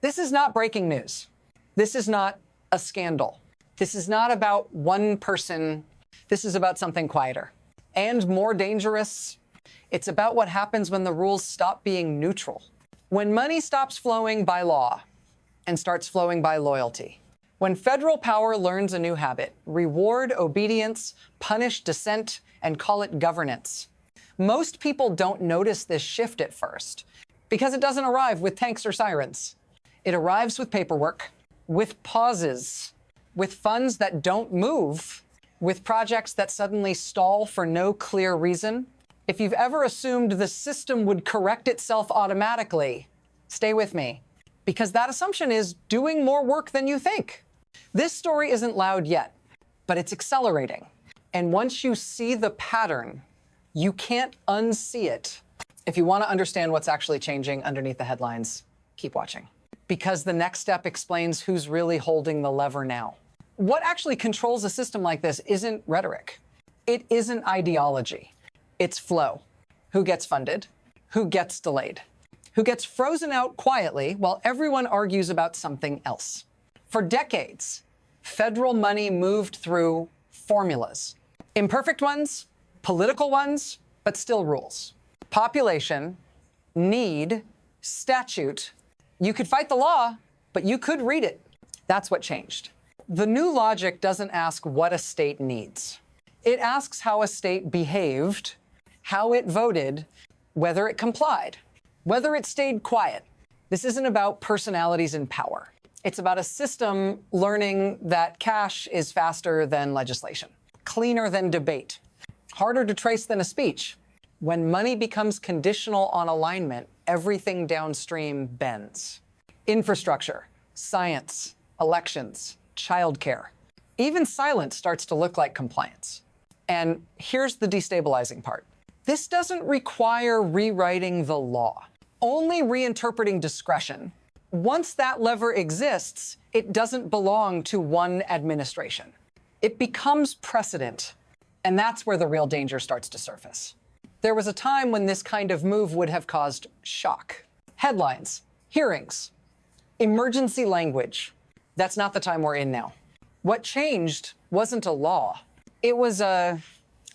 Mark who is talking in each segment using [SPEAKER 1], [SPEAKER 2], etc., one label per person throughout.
[SPEAKER 1] This is not breaking news. This is not a scandal. This is not about one person. This is about something quieter and more dangerous. It's about what happens when the rules stop being neutral. When money stops flowing by law and starts flowing by loyalty. When federal power learns a new habit, reward obedience, punish dissent, and call it governance. Most people don't notice this shift at first because it doesn't arrive with tanks or sirens. It arrives with paperwork, with pauses, with funds that don't move, with projects that suddenly stall for no clear reason. If you've ever assumed the system would correct itself automatically, stay with me, because that assumption is doing more work than you think. This story isn't loud yet, but it's accelerating. And once you see the pattern, you can't unsee it. If you want to understand what's actually changing underneath the headlines, keep watching. Because the next step explains who's really holding the lever now. What actually controls a system like this isn't rhetoric. It isn't ideology. It's flow. Who gets funded? Who gets delayed? Who gets frozen out quietly while everyone argues about something else? For decades, federal money moved through formulas. Imperfect ones, political ones, but still rules. Population, need, statute. You could fight the law, but you could read it. That's what changed. The new logic doesn't ask what a state needs. It asks how a state behaved, how it voted, whether it complied, whether it stayed quiet. This isn't about personalities in power. It's about a system learning that cash is faster than legislation, cleaner than debate, harder to trace than a speech. When money becomes conditional on alignment, everything downstream bends. Infrastructure, science, elections, childcare. Even silence starts to look like compliance. And here's the destabilizing part. This doesn't require rewriting the law, only reinterpreting discretion. Once that lever exists, it doesn't belong to one administration. It becomes precedent, and that's where the real danger starts to surface. There was a time when this kind of move would have caused shock. Headlines, hearings, emergency language. That's not the time we're in now. What changed wasn't a law. It was a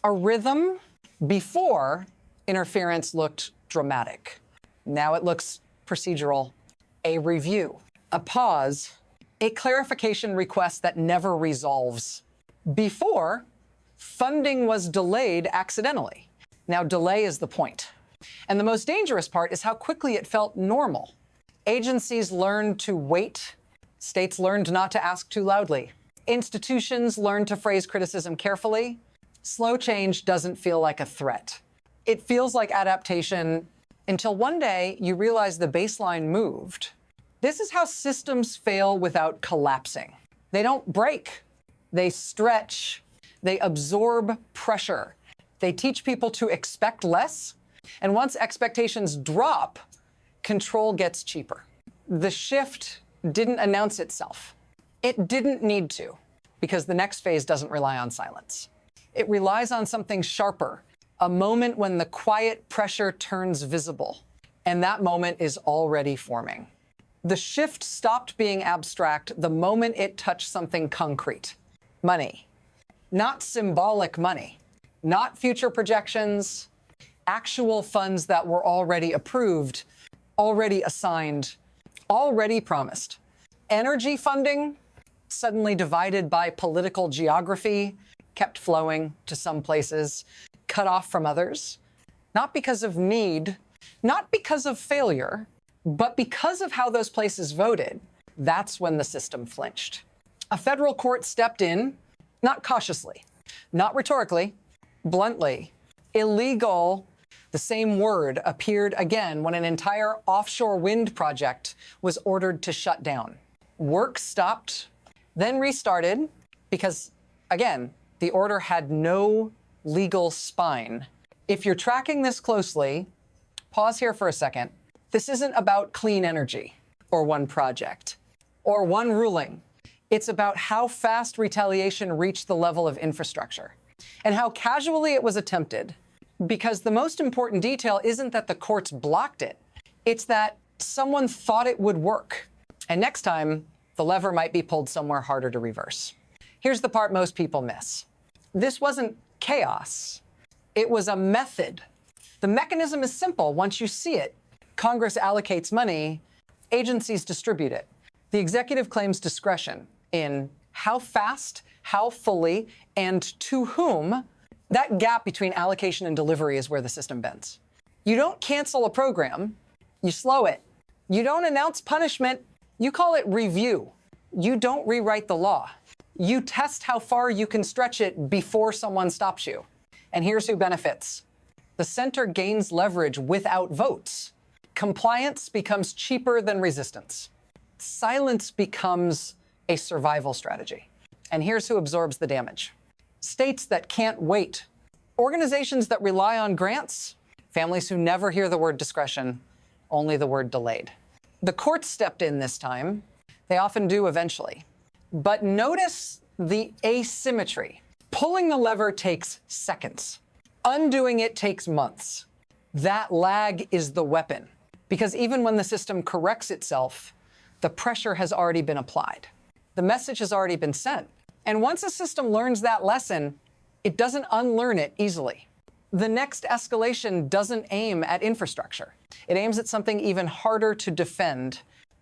[SPEAKER 1] rhythm. Before, interference looked dramatic. Now it looks procedural. A review, a pause, a clarification request that never resolves. Before, funding was delayed accidentally. Now delay is the point. And the most dangerous part is how quickly it felt normal. Agencies learned to wait. States learned not to ask too loudly. Institutions learned to phrase criticism carefully. Slow change doesn't feel like a threat. It feels like adaptation until one day you realize the baseline moved. This is how systems fail without collapsing. They don't break. They stretch. They absorb pressure. They teach people to expect less. And once expectations drop, control gets cheaper. The shift didn't announce itself. It didn't need to, because the next phase doesn't rely on silence. It relies on something sharper, a moment when the quiet pressure turns visible. And that moment is already forming. The shift stopped being abstract the moment it touched something concrete. Money. Not symbolic money. Not future projections. Actual funds that were already approved, already assigned, already promised. Energy funding, suddenly divided by political geography, kept flowing to some places, cut off from others. Not because of need, not because of failure, but because of how those places voted. That's when the system flinched. A federal court stepped in, not cautiously, not rhetorically, bluntly. Illegal, the same word, appeared again when an entire offshore wind project was ordered to shut down. Work stopped, then restarted, because, again, the order had no legal spine. If you're tracking this closely, pause here for a second. This isn't about clean energy, or one project, or one ruling. It's about how fast retaliation reached the level of infrastructure, and how casually it was attempted. Because the most important detail isn't that the courts blocked it. It's that someone thought it would work. And next time, the lever might be pulled somewhere harder to reverse. Here's the part most people miss. This wasn't chaos. It was a method. The mechanism is simple once you see it. Congress allocates money, agencies distribute it. The executive claims discretion in how fast, how fully, and to whom. That gap between allocation and delivery is where the system bends. You don't cancel a program, you slow it. You don't announce punishment, you call it review. You don't rewrite the law. You test how far you can stretch it before someone stops you. And here's who benefits. The center gains leverage without votes. Compliance becomes cheaper than resistance. Silence becomes a survival strategy. And here's who absorbs the damage. States that can't wait. Organizations that rely on grants. Families who never hear the word discretion, only the word delayed. The courts stepped in this time. They often do eventually. But notice the asymmetry. Pulling the lever takes seconds. Undoing it takes months. That lag is the weapon. Because even when the system corrects itself, the pressure has already been applied. The message has already been sent. And once a system learns that lesson, it doesn't unlearn it easily. The next escalation doesn't aim at infrastructure. It aims at something even harder to defend.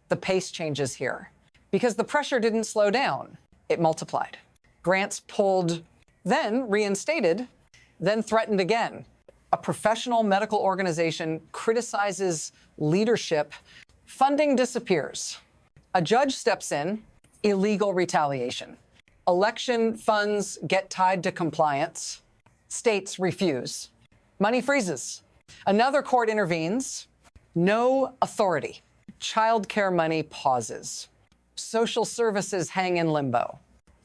[SPEAKER 1] The pace changes here. Because the pressure didn't slow down, it multiplied. Grants pulled, then reinstated, then threatened again. A professional medical organization criticizes leadership, funding disappears. A judge steps in, illegal retaliation. Election funds get tied to compliance. States refuse. Money freezes. Another court intervenes. No authority. Childcare money pauses. Social services hang in limbo.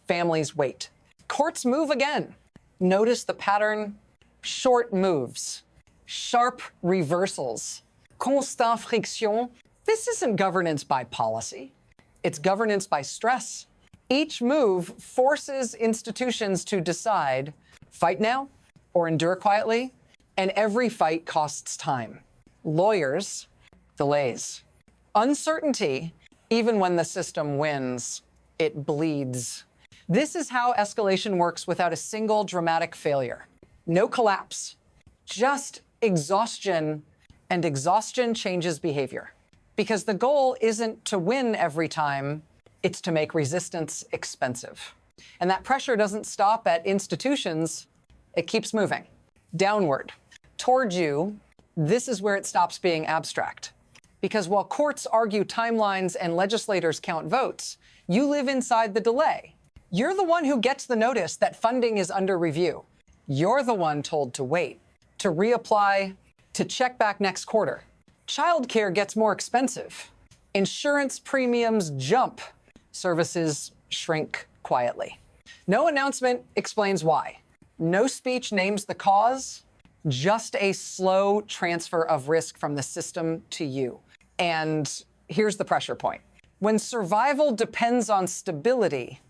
[SPEAKER 1] Families wait. Courts move again. Notice the pattern. Short moves. Sharp reversals. Constant friction. This isn't governance by policy. It's governance by stress. Each move forces institutions to decide, fight now or endure quietly, and every fight costs time. Lawyers, delays. Uncertainty, even when the system wins, it bleeds. This is how escalation works without a single dramatic failure. No collapse, just exhaustion, and exhaustion changes behavior. Because the goal isn't to win every time, it's to make resistance expensive. And that pressure doesn't stop at institutions, it keeps moving. Downward, toward you. This is where it stops being abstract. Because while courts argue timelines and legislators count votes, you live inside the delay. You're the one who gets the notice that funding is under review. You're the one told to wait, to reapply, to check back next quarter. Childcare gets more expensive. Insurance premiums jump. Services shrink quietly. No announcement explains why. No speech names the cause. Just a slow transfer of risk from the system to you. And here's the pressure point. When survival depends on stability,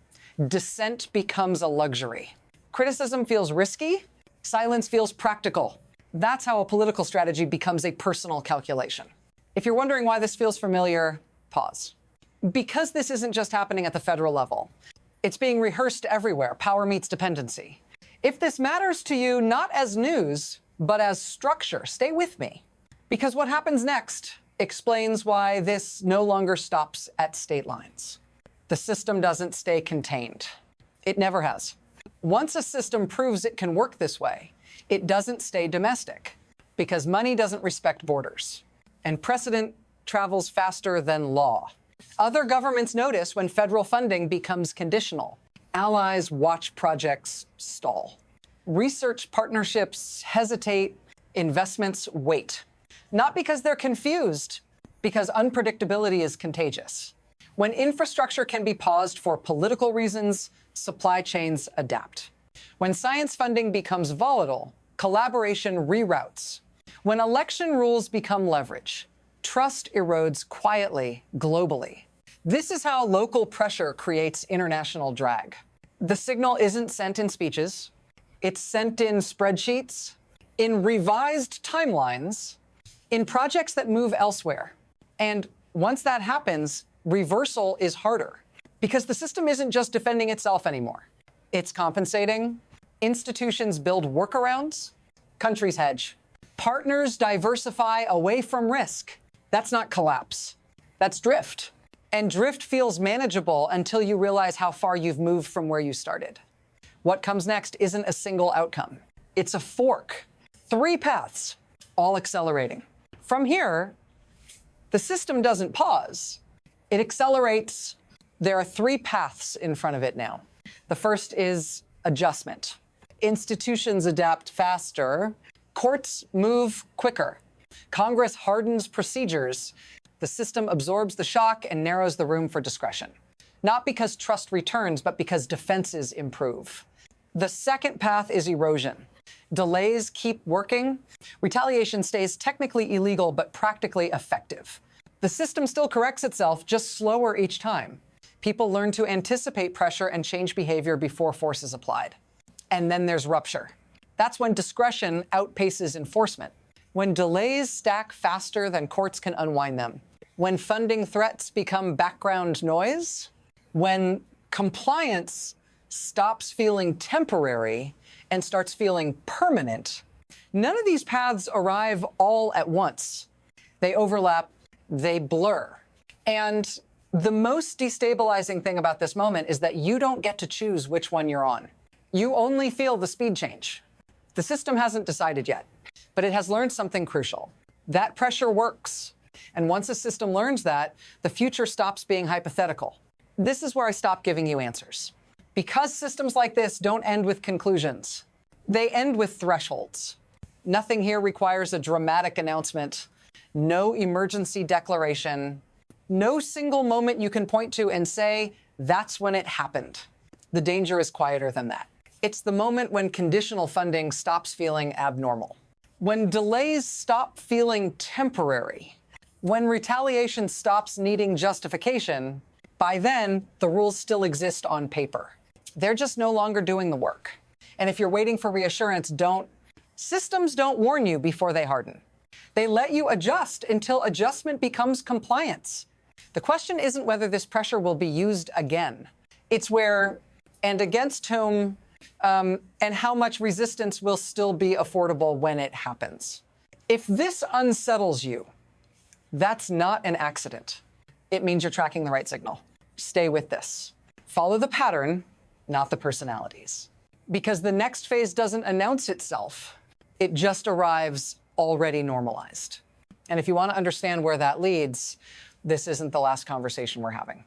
[SPEAKER 1] dissent becomes a luxury. Criticism feels risky. Silence feels practical. That's how a political strategy becomes a personal calculation. If you're wondering why this feels familiar, pause. Because this isn't just happening at the federal level. It's being rehearsed everywhere. Power meets dependency. If this matters to you, not as news, but as structure, stay with me. Because what happens next explains why this no longer stops at state lines. The system doesn't stay contained. It never has. Once a system proves it can work this way, it doesn't stay domestic because money doesn't respect borders and precedent travels faster than law. Other governments notice when federal funding becomes conditional. Allies watch projects stall. Research partnerships hesitate, investments wait. Not because they're confused, because unpredictability is contagious. When infrastructure can be paused for political reasons, supply chains adapt. When science funding becomes volatile, collaboration reroutes. When election rules become leverage, trust erodes quietly, globally. This is how local pressure creates international drag. The signal isn't sent in speeches. It's sent in spreadsheets, in revised timelines, in projects that move elsewhere. And once that happens, Reversal is harder because the system isn't just defending itself anymore. It's compensating. Institutions build workarounds. Countries hedge. Partners diversify away from risk. That's not collapse. That's drift. And drift feels manageable until you realize how far you've moved from where you started. What comes next isn't a single outcome. It's a fork. 3 paths, all accelerating. From here, the system doesn't pause. It accelerates. There are 3 paths in front of it now. The first is adjustment. Institutions adapt faster. Courts move quicker. Congress hardens procedures. The system absorbs the shock and narrows the room for discretion. Not because trust returns, but because defenses improve. The second path is erosion. Delays keep working. Retaliation stays technically illegal, but practically effective. The system still corrects itself, just slower each time. People learn to anticipate pressure and change behavior before force is applied. And then there's rupture. That's when discretion outpaces enforcement. When delays stack faster than courts can unwind them. When funding threats become background noise. When compliance stops feeling temporary and starts feeling permanent. None of these paths arrive all at once. They overlap, they blur. And the most destabilizing thing about this moment is that you don't get to choose which one you're on. You only feel the speed change. The system hasn't decided yet, but it has learned something crucial. That pressure works. And once a system learns that, the future stops being hypothetical. This is where I stop giving you answers. Because systems like this don't end with conclusions. They end with thresholds. Nothing here requires a dramatic announcement, no emergency declaration, no single moment you can point to and say, that's when it happened. The danger is quieter than that. It's the moment when conditional funding stops feeling abnormal. When delays stop feeling temporary. When retaliation stops needing justification. By then, the rules still exist on paper. They're just no longer doing the work. And if you're waiting for reassurance, systems don't warn you before they harden. They let you adjust until adjustment becomes compliance. The question isn't whether this pressure will be used again. It's where and against whom and how much resistance will still be affordable when it happens. If this unsettles you, that's not an accident. It means you're tracking the right signal. Stay with this. Follow the pattern, not the personalities. Because the next phase doesn't announce itself. It just arrives already normalized. And if you want to understand where that leads, this isn't the last conversation we're having.